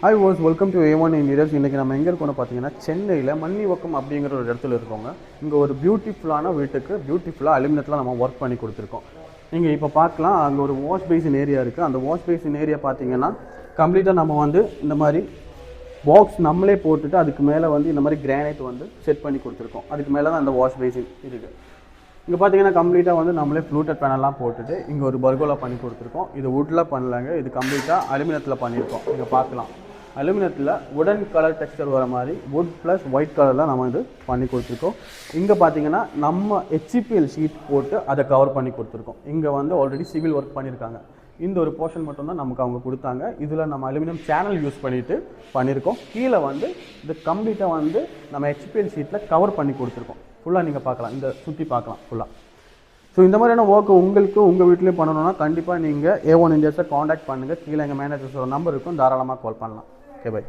Hi was welcome to A1 interiors. இன்றைக்கி நம்ம எங்கே இருக்கோம்னு பார்த்தீங்கன்னா சென்னையில் மன்னிவக்கம் அப்படிங்கிற ஒரு இடத்துல இருக்கோங்க. இங்கே ஒரு பியூட்டிஃபுல்லான வீட்டுக்கு பியூட்டிஃபுல்லாக அலுமினியத்தில் நம்ம ஒர்க் பண்ணி கொடுத்துருக்கோம். நீங்கள் இப்போ பார்க்கலாம், அங்கே ஒரு வாஷ் பேசின் ஏரியா இருக்குது. அந்த வாஷ் பேசின் ஏரியா பார்த்தீங்கன்னா கம்ப்ளீட்டாக நம்ம வந்து இந்த மாதிரி பாக்ஸ் நம்மளே போட்டுட்டு அதுக்கு மேலே வந்து இந்த மாதிரி கிரானைட் வந்து செட் பண்ணி கொடுத்துருக்கோம். அதுக்கு மேலே தான் அந்த வாஷ் பேசின் இருக்குது. இங்கே பார்த்தீங்கன்னா கம்ப்ளீட்டாக வந்து நம்மளே ஃப்ளூட்டட் பேனல்லாம் போட்டுட்டு இங்கே ஒரு பர்கோலா பண்ணி கொடுத்துருக்கோம். இது வுட்டில் பண்ணலாங்க, இது கம்ப்ளீட்டாக அலுமினியத்தில் பண்ணியிருக்கோம். இங்கே பார்க்கலாம், அலுமினியத்தில் உடன் கலர் டெக்ஸ்சர் வர மாதிரி வுட் ப்ளஸ் ஒயிட் கலரில் நம்ம இது பண்ணி கொடுத்துருக்கோம். இங்கே பார்த்தீங்கன்னா நம்ம HCPL ஷீட் போட்டு அதை கவர் பண்ணி கொடுத்துருக்கோம். இங்கே வந்து ஆல்ரெடி சிவில் ஒர்க் பண்ணியிருக்காங்க. இந்த ஒரு போர்ஷன் மட்டும்தான் நமக்கு அவங்க கொடுத்தாங்க. இதில் நம்ம அலுமினியம் சேனல் யூஸ் பண்ணியிருக்கோம். கீழே வந்து இது கம்ப்ளீட்டாக வந்து நம்ம HCPL ஷீட்டில் கவர் பண்ணி கொடுத்துருக்கோம். ஃபுல்லாக நீங்கள் பார்க்கலாம், இந்த சுற்றி பார்க்கலாம் ஃபுல்லாக. ஸோ இந்த மாதிரியான ஒர்க்கு உங்களுக்கு உங்கள் வீட்லேயும் பண்ணணும்னா கண்டிப்பாக நீங்கள் A1 இண்டியர்ஸை காண்டாக்ட் பண்ணுங்கள். கீழே எங்கள் மேனேஜர்ஸோட நம்பர் இருக்கும், தாராளமாக கால் பண்ணலாம். Okay, by.